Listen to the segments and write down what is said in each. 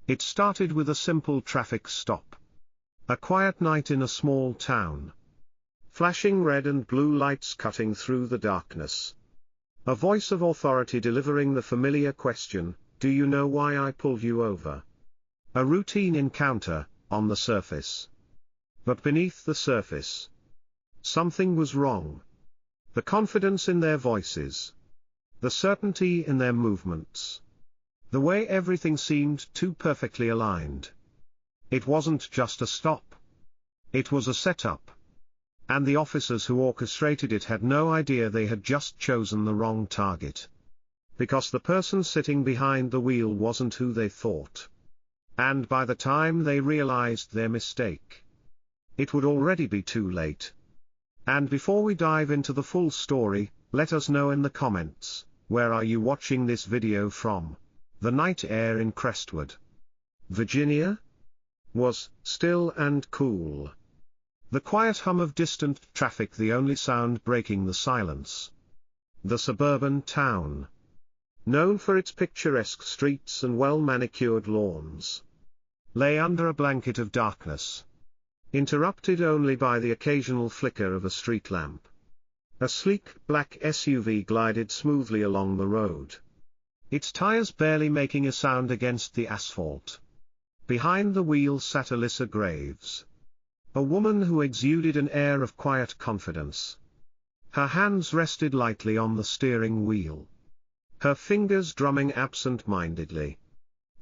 It started with a simple traffic stop. A quiet night in a small town. Flashing red and blue lights cutting through the darkness. A voice of authority delivering the familiar question, "Do you know why I pulled you over?" A routine encounter, on the surface. But beneath the surface, something was wrong. The confidence in their voices. The certainty in their movements. The way everything seemed too perfectly aligned. It wasn't just a stop. It was a setup. And the officers who orchestrated it had no idea they had just chosen the wrong target. Because the person sitting behind the wheel wasn't who they thought. And by the time they realized their mistake, it would already be too late. And before we dive into the full story, let us know in the comments, where are you watching this video from? The night air in Crestwood, Virginia, was still and cool. The quiet hum of distant traffic, the only sound breaking the silence. The suburban town, known for its picturesque streets and well-manicured lawns, lay under a blanket of darkness, interrupted only by the occasional flicker of a street lamp. A sleek, black SUV glided smoothly along the road, its tires barely making a sound against the asphalt. Behind the wheel sat Alyssa Graves, a woman who exuded an air of quiet confidence. Her hands rested lightly on the steering wheel, her fingers drumming absent-mindedly.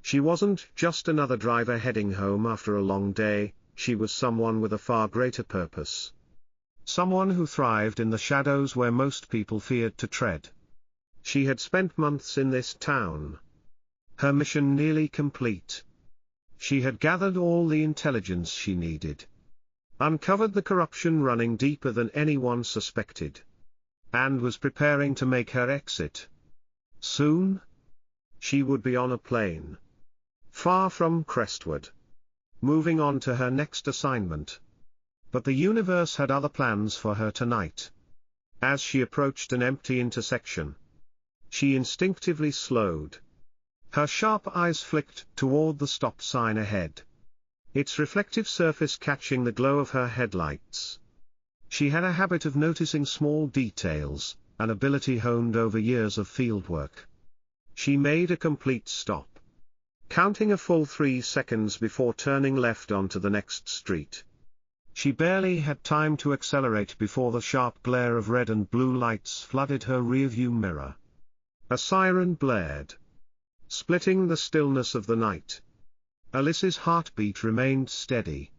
She wasn't just another driver heading home after a long day, she was someone with a far greater purpose. Someone who thrived in the shadows where most people feared to tread. She had spent months in this town. Her mission nearly complete. She had gathered all the intelligence she needed. Uncovered the corruption running deeper than anyone suspected. And was preparing to make her exit. Soon, she would be on a plane, far from Crestwood, moving on to her next assignment. But the universe had other plans for her tonight. As she approached an empty intersection, she instinctively slowed. Her sharp eyes flicked toward the stop sign ahead, its reflective surface catching the glow of her headlights. She had a habit of noticing small details, an ability honed over years of fieldwork. She made a complete stop, counting a full 3 seconds before turning left onto the next street. She barely had time to accelerate before the sharp glare of red and blue lights flooded her rearview mirror. A siren blared, splitting the stillness of the night. Alyssa's heartbeat remained steady,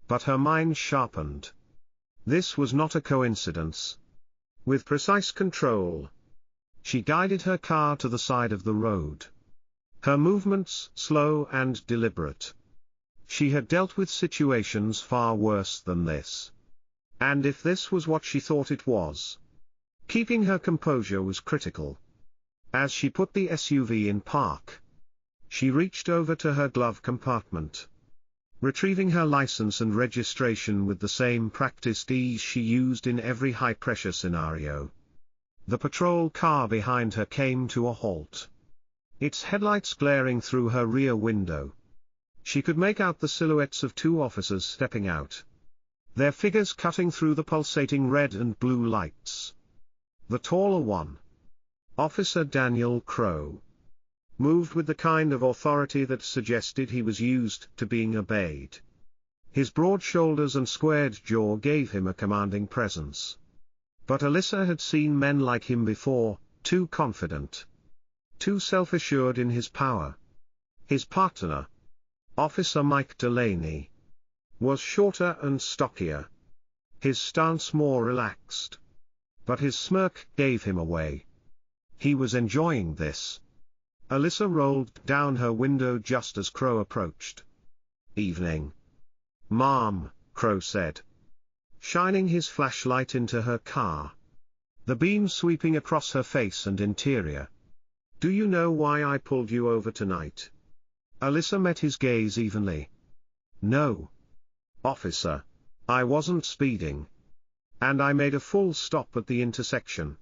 but her mind sharpened. This was not a coincidence. With precise control, she guided her car to the side of the road. Her movements slow and deliberate. She had dealt with situations far worse than this. And if this was what she thought it was, keeping her composure was critical. As she put the SUV in park, she reached over to her glove compartment, retrieving her license and registration with the same practiced ease she used in every high-pressure scenario. The patrol car behind her came to a halt, its headlights glaring through her rear window. She could make out the silhouettes of 2 officers stepping out, their figures cutting through the pulsating red and blue lights. The taller one, Officer Daniel Crow, moved with the kind of authority that suggested he was used to being obeyed. His broad shoulders and squared jaw gave him a commanding presence. But Alyssa had seen men like him before, too confident, too self-assured in his power. His partner, Officer Mike Delaney, was shorter and stockier, his stance more relaxed. But his smirk gave him away. He was enjoying this. Alyssa rolled down her window just as Crow approached. "Evening, Mom," Crow said, shining his flashlight into her car, the beam sweeping across her face and interior. "Do you know why I pulled you over tonight?" Alyssa met his gaze evenly. "No, officer. I wasn't speeding. And I made a full stop at the intersection."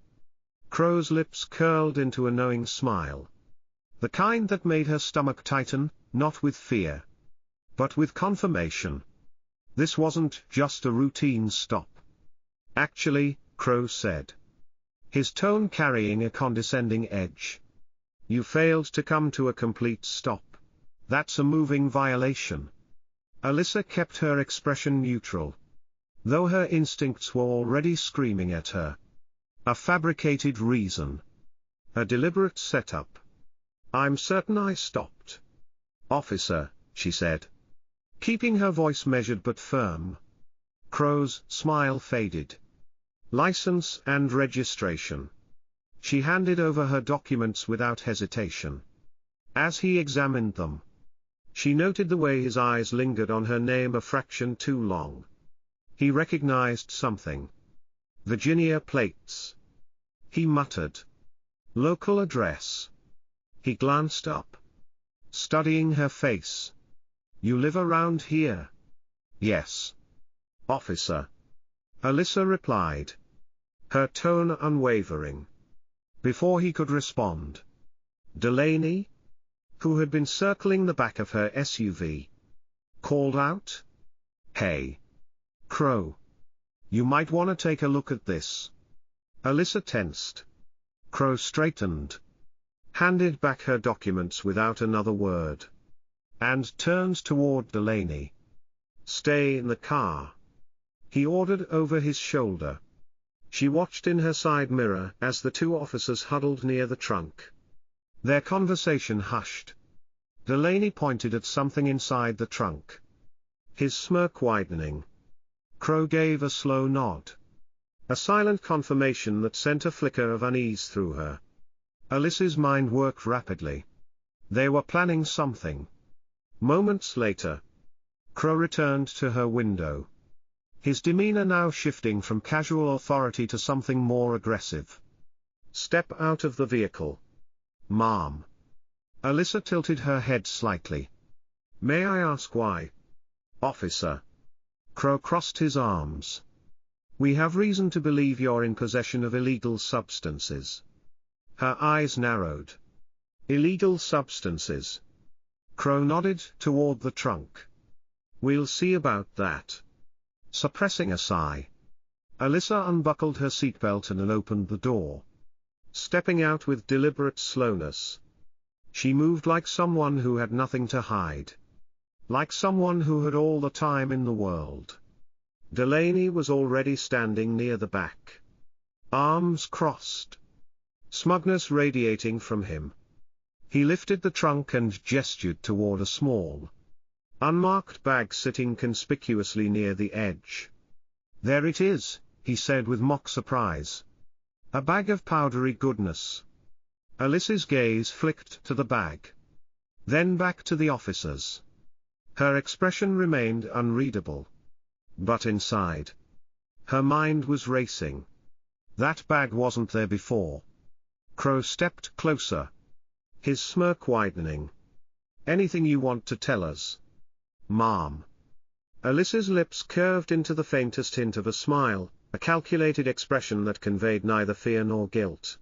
Crow's lips curled into a knowing smile, the kind that made her stomach tighten, not with fear, but with confirmation. This wasn't just a routine stop. Actually, Crow said, his tone carrying a condescending edge. You failed to come to a complete stop. That's a moving violation. Alyssa kept her expression neutral, though her instincts were already screaming at her. A fabricated reason. A deliberate setup. I'm certain I stopped. Officer, she said, keeping her voice measured but firm. Crow's smile faded. License and registration. She handed over her documents without hesitation. As he examined them, she noted the way his eyes lingered on her name a fraction too long. He recognized something. Virginia plates. He muttered. Local address. He glanced up, studying her face. You live around here? Yes. Officer. Alyssa replied, her tone unwavering. Before he could respond, Delaney, who had been circling the back of her SUV, called out, Hey, Crow. You might want to take a look at this. Alyssa tensed. Crow straightened, handed back her documents without another word, and turned toward Delaney. Stay in the car, he ordered over his shoulder. She watched in her side mirror as the two officers huddled near the trunk. Their conversation hushed. Delaney pointed at something inside the trunk, his smirk widening. Crow gave a slow nod. A silent confirmation that sent a flicker of unease through her. Alyssa's mind worked rapidly. They were planning something. Moments later, Crow returned to her window, his demeanor now shifting from casual authority to something more aggressive. Step out of the vehicle. Ma'am. Alyssa tilted her head slightly. May I ask why? Officer. Crow crossed his arms. We have reason to believe you're in possession of illegal substances. Her eyes narrowed. Illegal substances. Crow nodded toward the trunk. We'll see about that. Suppressing a sigh, Alyssa unbuckled her seatbelt and opened the door. Stepping out with deliberate slowness, she moved like someone who had nothing to hide. Like someone who had all the time in the world. Delaney was already standing near the back. Arms crossed. Smugness radiating from him. He lifted the trunk and gestured toward a small, unmarked bag sitting conspicuously near the edge. There it is, he said with mock surprise. A bag of powdery goodness. Alyssa's gaze flicked to the bag, then back to the officers. Her expression remained unreadable. But inside, her mind was racing. That bag wasn't there before. Crow stepped closer, his smirk widening. Anything you want to tell us? Ma'am. Alyssa's lips curved into the faintest hint of a smile, a calculated expression that conveyed neither fear nor guilt.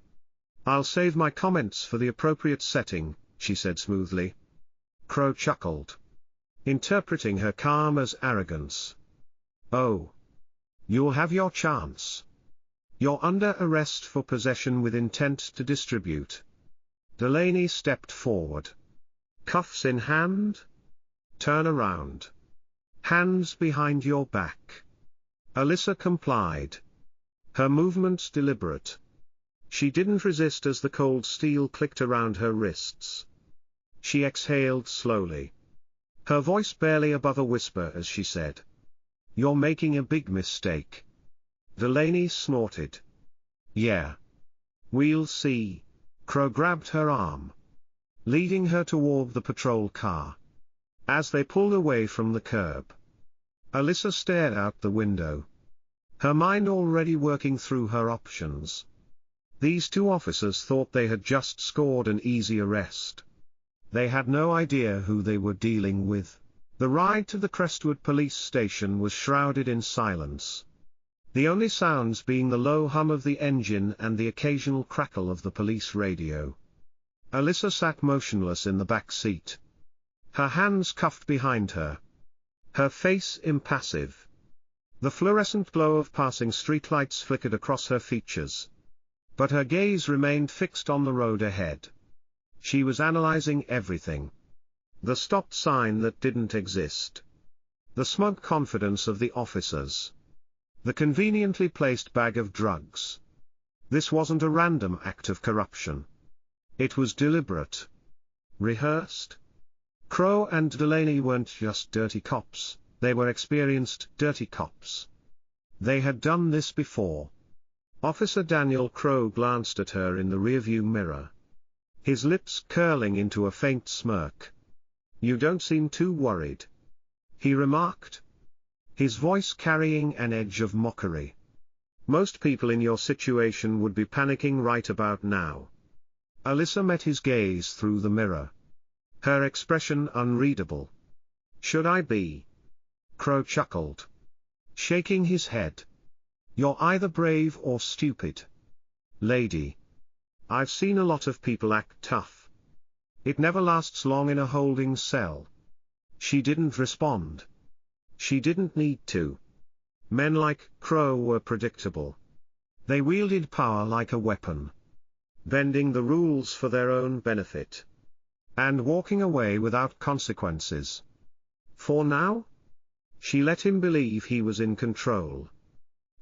I'll save my comments for the appropriate setting, she said smoothly. Crow chuckled, interpreting her calm as arrogance. Oh. You'll have your chance. You're under arrest for possession with intent to distribute. Delaney stepped forward. Cuffs in hand? Turn around. Hands behind your back. Alyssa complied. Her movements deliberate. She didn't resist as the cold steel clicked around her wrists. She exhaled slowly, her voice barely above a whisper as she said, You're making a big mistake. Delaney snorted. Yeah. We'll see. Crow grabbed her arm, leading her toward the patrol car. As they pulled away from the curb, Alyssa stared out the window, her mind already working through her options. These two officers thought they had just scored an easy arrest. They had no idea who they were dealing with. The ride to the Crestwood police station was shrouded in silence, the only sounds being the low hum of the engine and the occasional crackle of the police radio. Alyssa sat motionless in the back seat, her hands cuffed behind her. Her face impassive. The fluorescent glow of passing streetlights flickered across her features. But her gaze remained fixed on the road ahead. She was analyzing everything. The stop sign that didn't exist. The smug confidence of the officers. The conveniently placed bag of drugs. This wasn't a random act of corruption. It was deliberate. Rehearsed. Crow and Delaney weren't just dirty cops, they were experienced dirty cops. They had done this before. Officer Daniel Crow glanced at her in the rearview mirror. His lips curling into a faint smirk. "You don't seem too worried," he remarked. His voice carrying an edge of mockery. "Most people in your situation would be panicking right about now." Alyssa met his gaze through the mirror. Her expression unreadable. "Should I be?" Crow chuckled, shaking his head. "You're either brave or stupid. Lady. I've seen a lot of people act tough. It never lasts long in a holding cell." She didn't respond. She didn't need to. Men like Crow were predictable. They wielded power like a weapon. Bending the rules for their own benefit. And walking away without consequences. For now? She let him believe he was in control.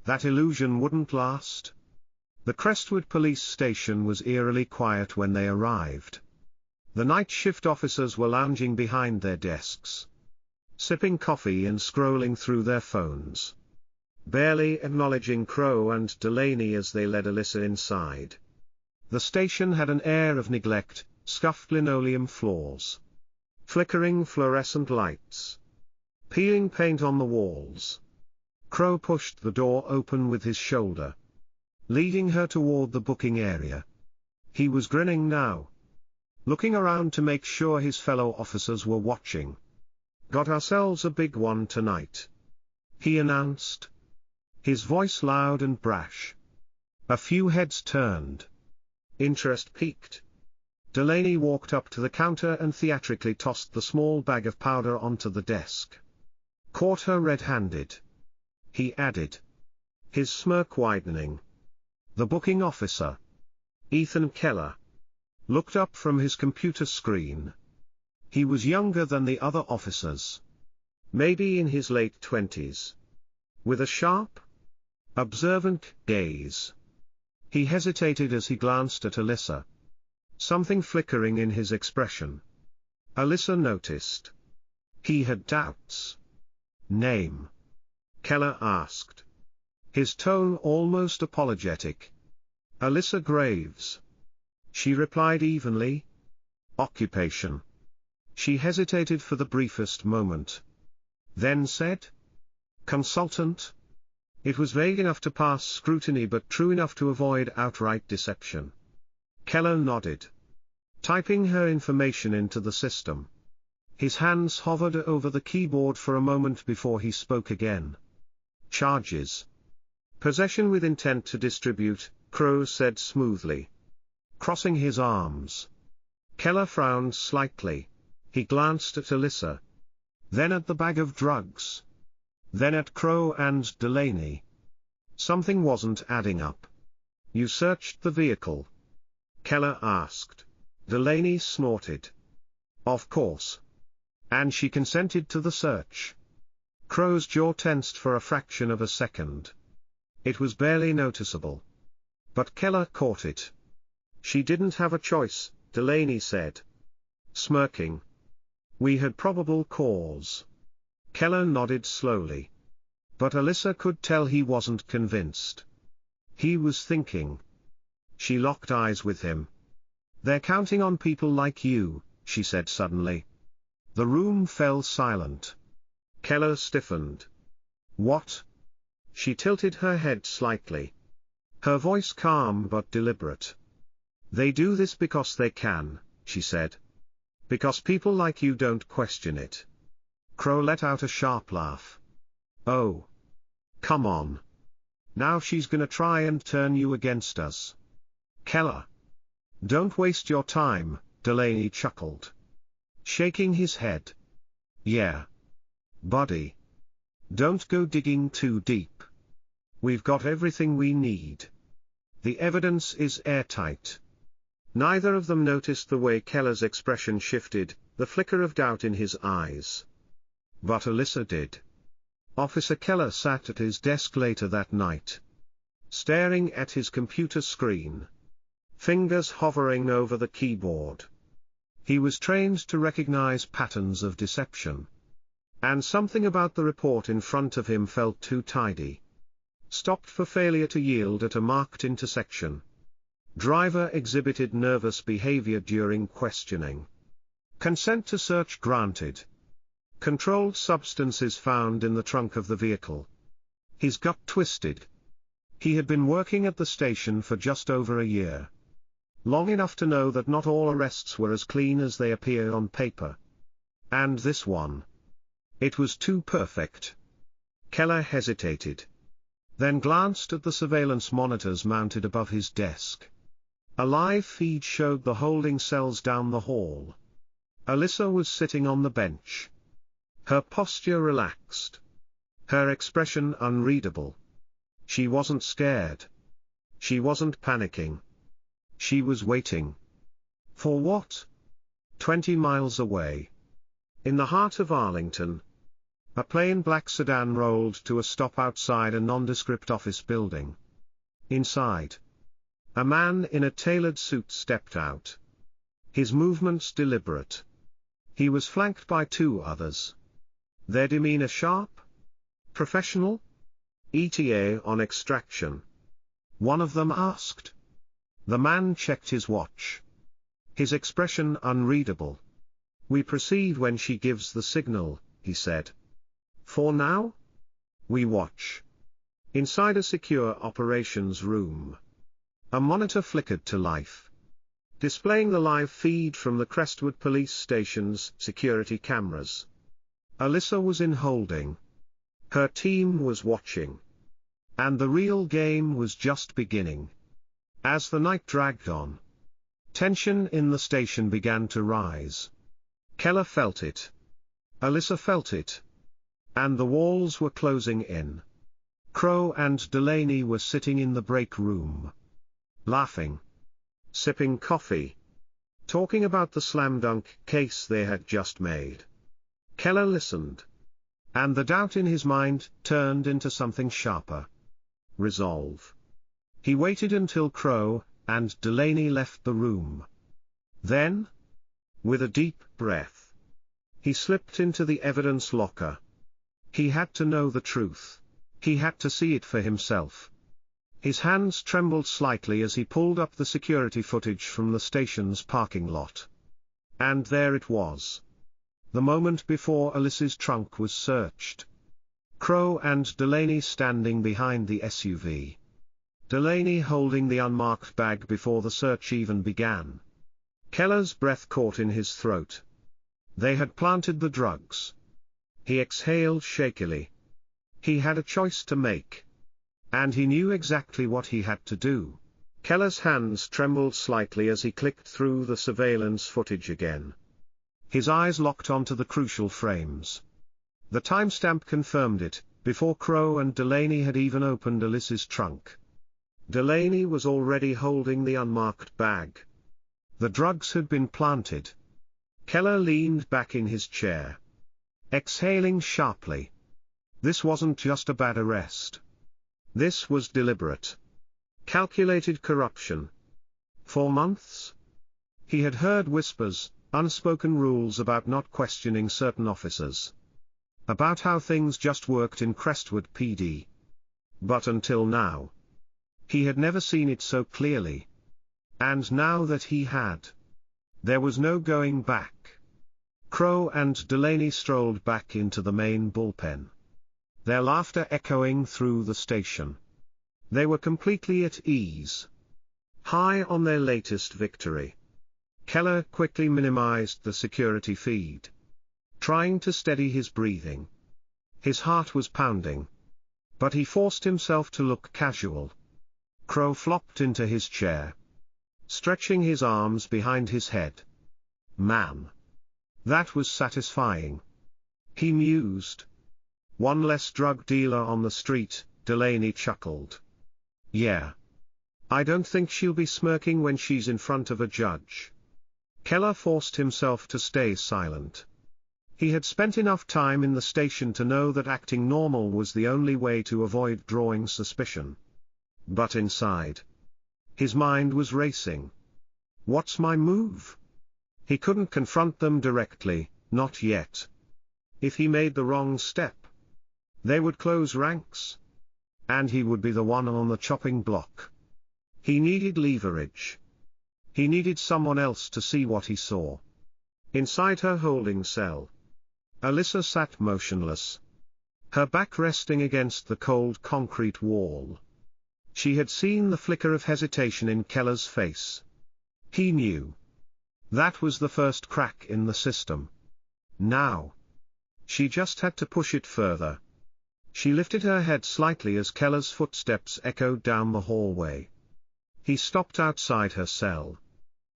That illusion wouldn't last. The Crestwood police station was eerily quiet when they arrived. The night shift officers were lounging behind their desks, sipping coffee and scrolling through their phones. Barely acknowledging Crow and Delaney as they led Alyssa inside. The station had an air of neglect, scuffed linoleum floors, flickering fluorescent lights, peeling paint on the walls. Crow pushed the door open with his shoulder, leading her toward the booking area. He was grinning now, looking around to make sure his fellow officers were watching. "Got ourselves a big one tonight," he announced, his voice loud and brash. A few heads turned. Interest peaked. Delaney walked up to the counter and theatrically tossed the small bag of powder onto the desk. "Caught her red-handed," he added, his smirk widening. The booking officer, Ethan Keller, looked up from his computer screen. He was younger than the other officers. Maybe in his late 20s. With a sharp, observant gaze. He hesitated as he glanced at Alyssa. Something flickering in his expression. Alyssa noticed. He had doubts. "Name?" Keller asked. His tone almost apologetic. "Alyssa Graves." She replied evenly. "Occupation?" She hesitated for the briefest moment. Then said, "Consultant." It was vague enough to pass scrutiny but true enough to avoid outright deception. Keller nodded, typing her information into the system. His hands hovered over the keyboard for a moment before he spoke again. "Charges. Possession with intent to distribute," Crow said smoothly, crossing his arms. Keller frowned slightly. He glanced at Alyssa, then at the bag of drugs, then at Crow and Delaney. Something wasn't adding up. "You searched the vehicle?" Keller asked. Delaney snorted. "Of course." "And she consented to the search?" Crow's jaw tensed for a fraction of a second. It was barely noticeable. But Keller caught it. "She didn't have a choice," Delaney said, smirking. "We had probable cause." Keller nodded slowly. But Alyssa could tell he wasn't convinced. He was thinking. She locked eyes with him. "They're counting on people like you," she said suddenly. The room fell silent. Keller stiffened. "What?" She tilted her head slightly. Her voice calm but deliberate. "They do this because they can," she said. "Because people like you don't question it." Crow let out a sharp laugh. "Oh. Come on. Now she's gonna try and turn you against us." "Keller. Don't waste your time," Delaney chuckled. shaking his head. Yeah. Buddy. Don't go digging too deep. We've got everything we need. The evidence is airtight. Neither of them noticed the way Keller's expression shifted, the flicker of doubt in his eyes. But Alyssa did. Officer Keller sat at his desk later that night, staring at his computer screen, fingers hovering over the keyboard. He was trained to recognize patterns of deception. And something about the report in front of him felt too tidy. Stopped for failure to yield at a marked intersection. Driver exhibited nervous behavior during questioning. Consent to search granted. Controlled substances found in the trunk of the vehicle. His gut twisted. He had been working at the station for just over a year. Long enough to know that not all arrests were as clean as they appear on paper. And this one. It was too perfect. Keller hesitated. Then glanced at the surveillance monitors mounted above his desk. A live feed showed the holding cells down the hall. Alyssa was sitting on the bench. Her posture relaxed. Her expression unreadable. She wasn't scared. She wasn't panicking. She was waiting. For what? 20 miles away. In the heart of Arlington. A plain black sedan rolled to a stop outside a nondescript office building. Inside. A man in a tailored suit stepped out. His movements deliberate. He was flanked by two others. Their demeanor sharp? Professional? ETA on extraction. One of them asked. The man checked his watch. His expression unreadable. We proceed when she gives the signal, he said. For now? We watch. Inside a secure operations room. A monitor flickered to life, displaying the live feed from the Crestwood police station's security cameras. Alyssa was in holding. Her team was watching. And the real game was just beginning. As the night dragged on, tension in the station began to rise. Keller felt it. Alyssa felt it. And the walls were closing in. Crow and Delaney were sitting in the break room. Laughing. Sipping coffee. Talking about the slam dunk case they had just made. Keller listened. And the doubt in his mind turned into something sharper. Resolve. He waited until Crow and Delaney left the room. Then, with a deep breath, he slipped into the evidence locker. He had to know the truth. He had to see it for himself. His hands trembled slightly as he pulled up the security footage from the station's parking lot. And there it was. The moment before Alyssa's trunk was searched. Crow and Delaney standing behind the SUV. Delaney holding the unmarked bag before the search even began. Keller's breath caught in his throat. They had planted the drugs. He exhaled shakily. He had a choice to make. And he knew exactly what he had to do. Keller's hands trembled slightly as he clicked through the surveillance footage again. His eyes locked onto the crucial frames. The timestamp confirmed it, before Crow and Delaney had even opened Alyssa's trunk. Delaney was already holding the unmarked bag. The drugs had been planted. Keller leaned back in his chair, exhaling sharply. This wasn't just a bad arrest. This was deliberate. Calculated corruption. For months? He had heard whispers, unspoken rules about not questioning certain officers. About how things just worked in Crestwood PD. But until now, he had never seen it so clearly. And now that he had, there was no going back. Crow and Delaney strolled back into the main bullpen. Their laughter echoing through the station. They were completely at ease. High on their latest victory. Keller quickly minimized the security feed, trying to steady his breathing. His heart was pounding. But he forced himself to look casual. Crow flopped into his chair, stretching his arms behind his head. Man. That was satisfying. He mused. One less drug dealer on the street, Delaney chuckled. Yeah. I don't think she'll be smirking when she's in front of a judge. Keller forced himself to stay silent. He had spent enough time in the station to know that acting normal was the only way to avoid drawing suspicion. But inside, his mind was racing. What's my move? He couldn't confront them directly, not yet. If he made the wrong step, they would close ranks. And he would be the one on the chopping block. He needed leverage. He needed someone else to see what he saw. Inside her holding cell, Alyssa sat motionless, her back resting against the cold concrete wall. She had seen the flicker of hesitation in Keller's face. He knew. That was the first crack in the system. Now, she just had to push it further. She lifted her head slightly as Keller's footsteps echoed down the hallway. He stopped outside her cell.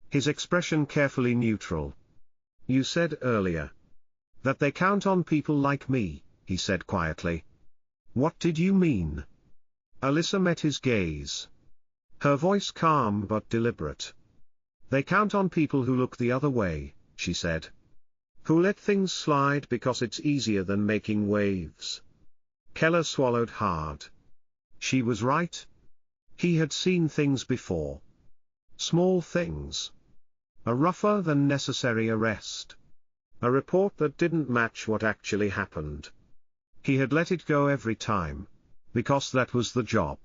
His expression carefully neutral. You said earlier that they count on people like me, he said quietly. What did you mean? Alyssa met his gaze. Her voice calm but deliberate. They count on people who look the other way, she said. Who let things slide because it's easier than making waves. Keller swallowed hard. She was right. He had seen things before. Small things. A rougher than necessary arrest. A report that didn't match what actually happened. He had let it go every time. Because that was the job.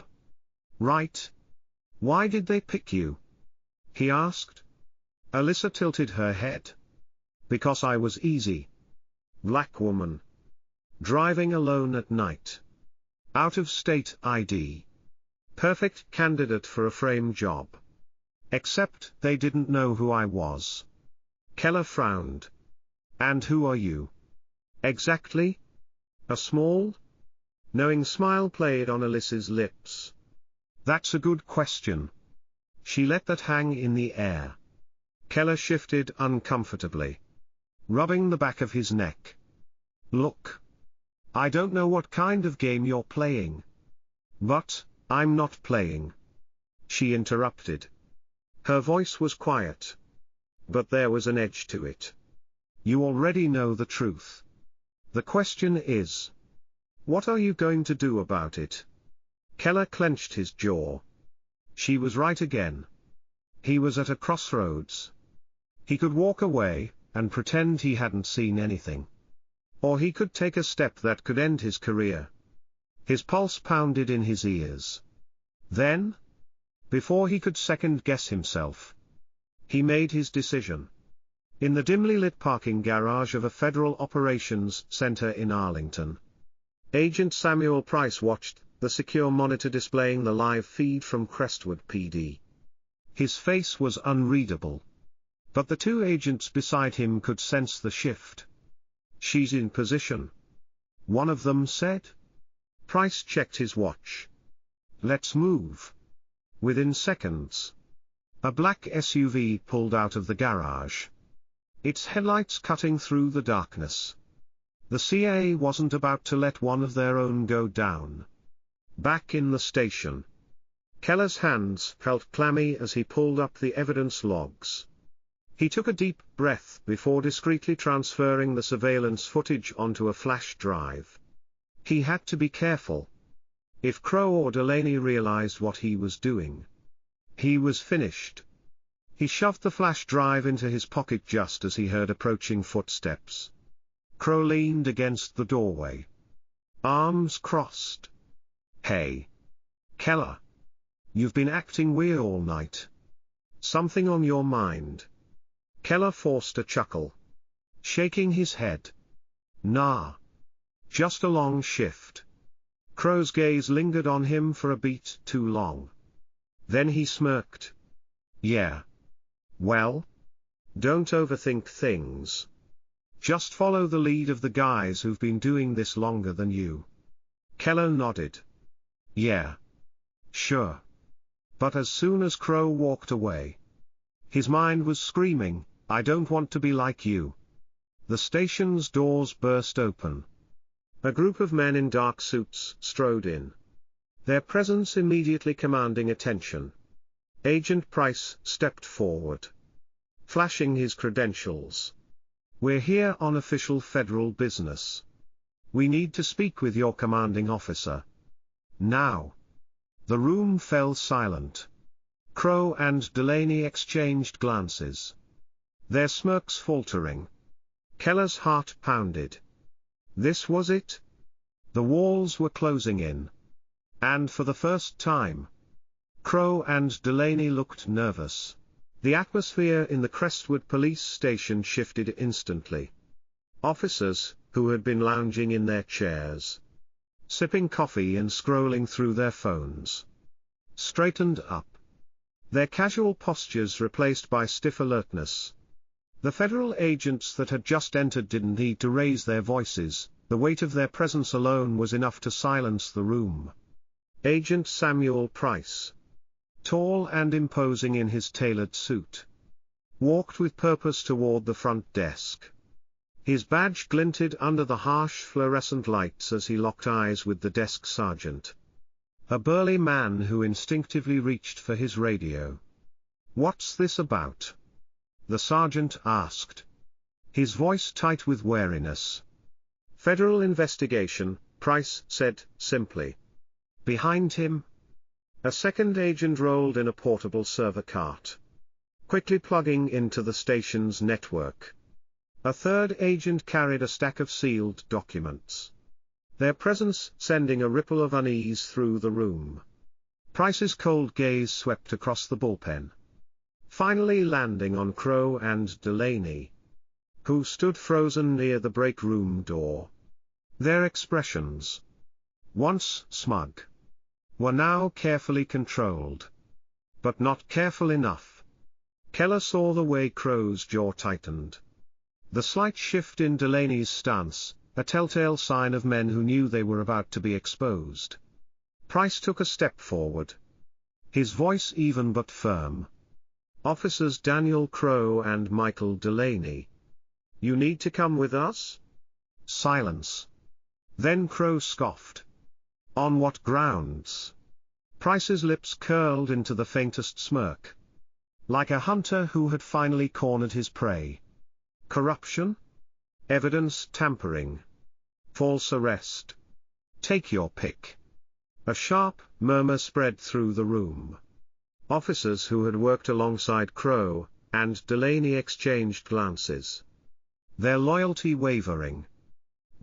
Right? Why did they pick you? He asked. Alyssa tilted her head. Because I was easy. Black woman. Driving alone at night. Out of state ID. Perfect candidate for a frame job. Except they didn't know who I was. Keller frowned. And who are you? Exactly? A small, knowing smile played on Alyssa's lips. That's a good question. She let that hang in the air. Keller shifted uncomfortably, rubbing the back of his neck. Look. I don't know what kind of game you're playing. But, I'm not playing. She interrupted. Her voice was quiet. But there was an edge to it. You already know the truth. The question is, what are you going to do about it? Keller clenched his jaw. She was right again. He was at a crossroads. He could walk away, and pretend he hadn't seen anything. Or he could take a step that could end his career. His pulse pounded in his ears. Then, before he could second-guess himself, he made his decision. In the dimly lit parking garage of a federal operations center in Arlington, Agent Samuel Price watched the secure monitor displaying the live feed from Crestwood PD. His face was unreadable. But the two agents beside him could sense the shift. She's in position, one of them said. Price checked his watch. Let's move. Within seconds, a black SUV pulled out of the garage, its headlights cutting through the darkness. The CIA wasn't about to let one of their own go down. Back in the station, Keller's hands felt clammy as he pulled up the evidence logs. He took a deep breath before discreetly transferring the surveillance footage onto a flash drive. He had to be careful. If Crow or Delaney realized what he was doing, he was finished. He shoved the flash drive into his pocket just as he heard approaching footsteps. Crow leaned against the doorway, arms crossed. Hey, Keller. You've been acting weird all night. Something on your mind? Keller forced a chuckle, shaking his head. Nah. Just a long shift. Crow's gaze lingered on him for a beat too long. Then he smirked. Yeah. Well? Don't overthink things. Just follow the lead of the guys who've been doing this longer than you. Keller nodded. Yeah. Sure. But as soon as Crow walked away, his mind was screaming, I don't want to be like you. The station's doors burst open. A group of men in dark suits strode in. Their presence immediately commanding attention. Agent Price stepped forward, flashing his credentials. "We're here on official federal business. We need to speak with your commanding officer. Now." The room fell silent. Crow and Delaney exchanged glances, their smirks faltering. Keller's heart pounded. This was it? The walls were closing in. And for the first time, Crow and Delaney looked nervous. The atmosphere in the Crestwood police station shifted instantly. Officers, who had been lounging in their chairs, sipping coffee and scrolling through their phones, straightened up, their casual postures replaced by stiff alertness. The federal agents that had just entered didn't need to raise their voices, the weight of their presence alone was enough to silence the room. Agent Samuel Price, tall and imposing in his tailored suit, walked with purpose toward the front desk. His badge glinted under the harsh fluorescent lights as he locked eyes with the desk sergeant, a burly man who instinctively reached for his radio. "What's this about?" the sergeant asked, his voice tight with wariness. "Federal investigation," Price said simply. Behind him, a second agent rolled in a portable server cart, quickly plugging into the station's network. A third agent carried a stack of sealed documents, their presence sending a ripple of unease through the room. Price's cold gaze swept across the bullpen, finally landing on Crow and Delaney, who stood frozen near the break room door. Their expressions, once smug, were now carefully controlled. But not careful enough. Keller saw the way Crow's jaw tightened, the slight shift in Delaney's stance, a telltale sign of men who knew they were about to be exposed. Price took a step forward, his voice even but firm. "Officers Daniel Crow and Michael Delaney, you need to come with us?" Silence. Then Crow scoffed. "On what grounds?" Price's lips curled into the faintest smirk, like a hunter who had finally cornered his prey. "Corruption? Evidence tampering? False arrest? Take your pick." A sharp murmur spread through the room. Officers who had worked alongside Crow and Delaney exchanged glances, their loyalty wavering.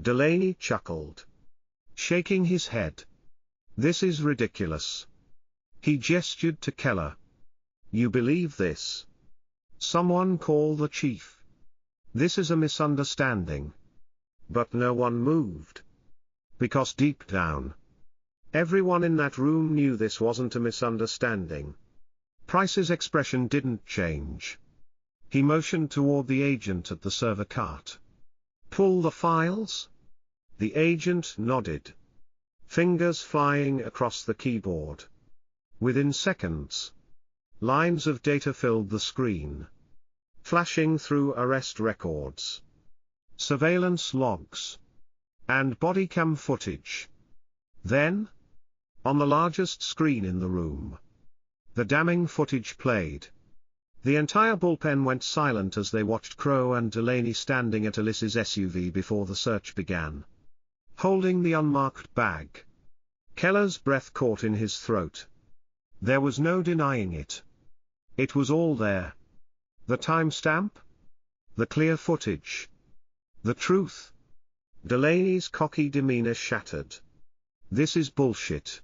Delaney chuckled, shaking his head. "This is ridiculous." He gestured to Keller. "You believe this? Someone call the chief. This is a misunderstanding." But no one moved. Because deep down, everyone in that room knew this wasn't a misunderstanding. Price's expression didn't change. He motioned toward the agent at the server cart. "Pull the files?" The agent nodded, fingers flying across the keyboard. Within seconds, lines of data filled the screen, flashing through arrest records, surveillance logs, and body cam footage. Then, on the largest screen in the room, the damning footage played. The entire bullpen went silent as they watched Crow and Delaney standing at Alyssa's SUV before the search began, holding the unmarked bag. Keller's breath caught in his throat. There was no denying it. It was all there. The timestamp, the clear footage, the truth. Delaney's cocky demeanor shattered. "This is bullshit,"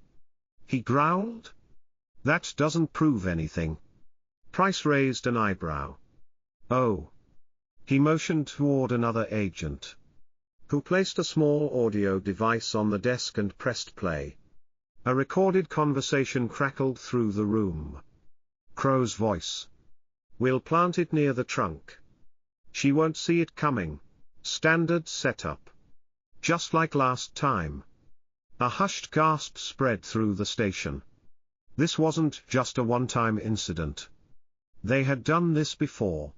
he growled. "That doesn't prove anything." Price raised an eyebrow. "Oh." He motioned toward another agent, who placed a small audio device on the desk and pressed play. A recorded conversation crackled through the room. Crow's voice. "We'll plant it near the trunk. She won't see it coming. Standard setup. Just like last time." A hushed gasp spread through the station. This wasn't just a one-time incident. They had done this before.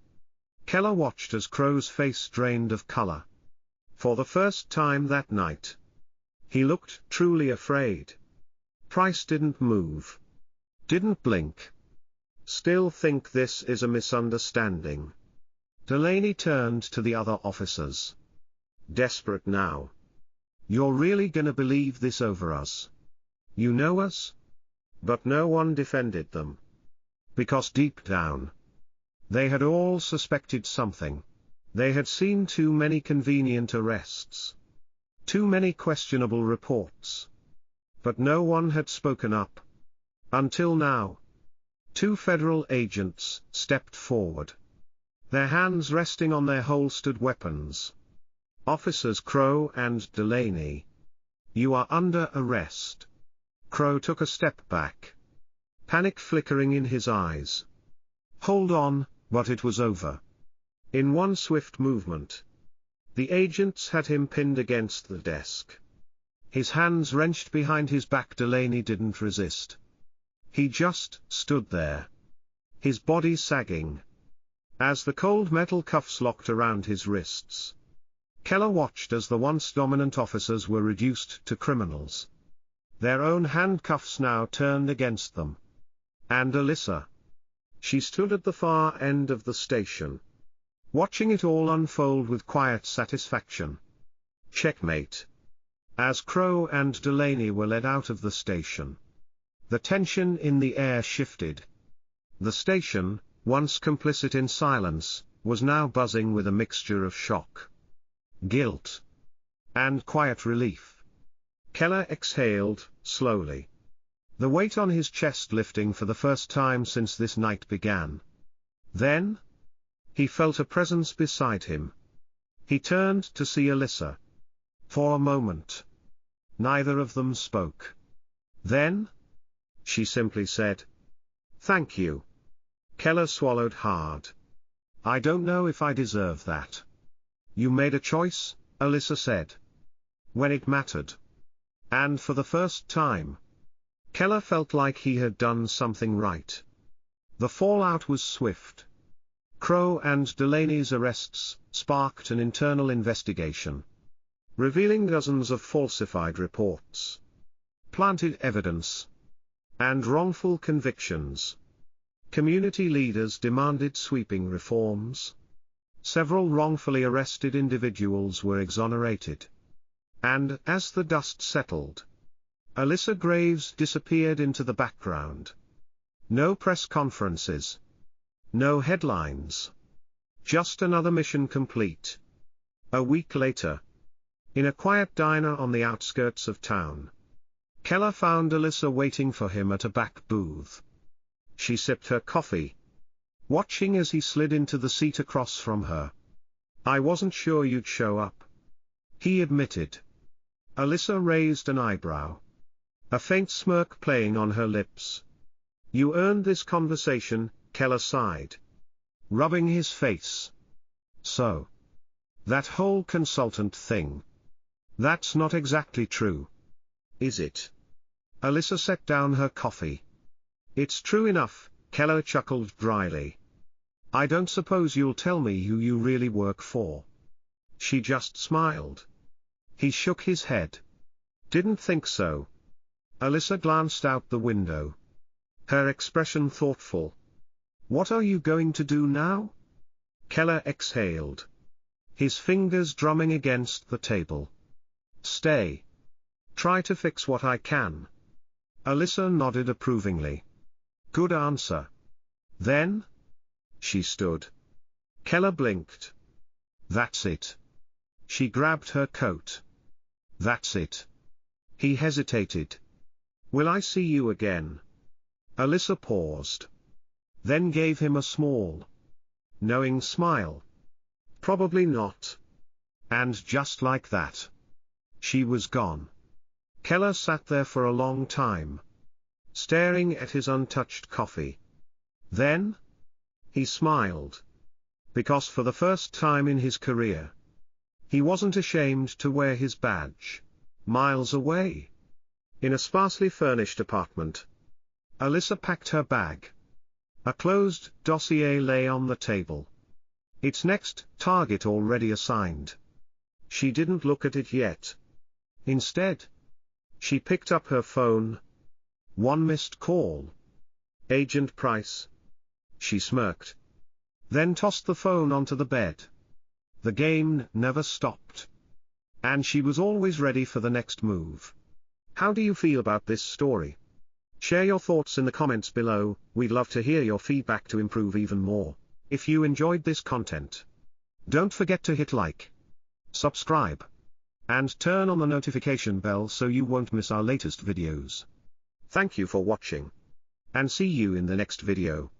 Keller watched as Crow's face drained of color. For the first time that night, he looked truly afraid. Price didn't move. Didn't blink. Still think this is a misunderstanding. Delaney turned to the other officers. Desperate now. You're really gonna believe this over us? You know us? But no one defended them. Because deep down, they had all suspected something. They had seen too many convenient arrests. Too many questionable reports. But no one had spoken up. Until now. 2 federal agents stepped forward. Their hands resting on their holstered weapons. Officers Crow and Delaney. You are under arrest. Crow took a step back. Panic flickering in his eyes. Hold on, but it was over. In one swift movement, the agents had him pinned against the desk. His hands wrenched behind his back. Delaney didn't resist. He just stood there. His body sagging. As the cold metal cuffs locked around his wrists. Keller watched as the once dominant officers were reduced to criminals. Their own handcuffs now turned against them. And Alyssa. She stood at the far end of the station. Watching it all unfold with quiet satisfaction. Checkmate. As Crow and Delaney were led out of the station, the tension in the air shifted. The station, once complicit in silence, was now buzzing with a mixture of shock, guilt, and quiet relief. Keller exhaled, slowly. The weight on his chest lifting for the first time since this night began. Then, he felt a presence beside him. He turned to see Alyssa. For a moment, neither of them spoke. Then, she simply said, "Thank you." Keller swallowed hard. "I don't know if I deserve that." "You made a choice," Alyssa said. "When it mattered." And for the first time, Keller felt like he had done something right. The fallout was swift. Crow and Delaney's arrests sparked an internal investigation, revealing dozens of falsified reports, planted evidence, and wrongful convictions. Community leaders demanded sweeping reforms. Several wrongfully arrested individuals were exonerated. And as the dust settled, Alyssa Graves disappeared into the background. No press conferences. No headlines. Just another mission complete. A week later, in a quiet diner on the outskirts of town, Keller found Alyssa waiting for him at a back booth. She sipped her coffee, watching as he slid into the seat across from her. "I wasn't sure you'd show up," he admitted. Alyssa raised an eyebrow, a faint smirk playing on her lips. "You earned this conversation," Keller sighed, rubbing his face. "So, that whole consultant thing, that's not exactly true, is it?" Alyssa set down her coffee. "It's true enough," Keller chuckled dryly. "I don't suppose you'll tell me who you really work for?" She just smiled. He shook his head. "Didn't think so." Alyssa glanced out the window, her expression thoughtful. "What are you going to do now?" Keller exhaled, his fingers drumming against the table. "Stay. Try to fix what I can." Alyssa nodded approvingly. "Good answer." "Then?" She stood. Keller blinked. "That's it." She grabbed her coat. "That's it." He hesitated. "Will I see you again?" Alyssa paused, then gave him a small, knowing smile. "Probably not." And just like that, she was gone. Keller sat there for a long time, staring at his untouched coffee. Then, he smiled. Because for the first time in his career, he wasn't ashamed to wear his badge. Miles away, in a sparsely furnished apartment, Alyssa packed her bag. A closed dossier lay on the table. its next target already assigned. She didn't look at it yet. Instead, she picked up her phone. One missed call. Agent Price. She smirked. Then tossed the phone onto the bed. The game never stopped. And she was always ready for the next move. How do you feel about this story? Share your thoughts in the comments below. We'd love to hear your feedback to improve even more. If you enjoyed this content, don't forget to hit like, subscribe, and turn on the notification bell so you won't miss our latest videos. Thank you for watching. And see you in the next video.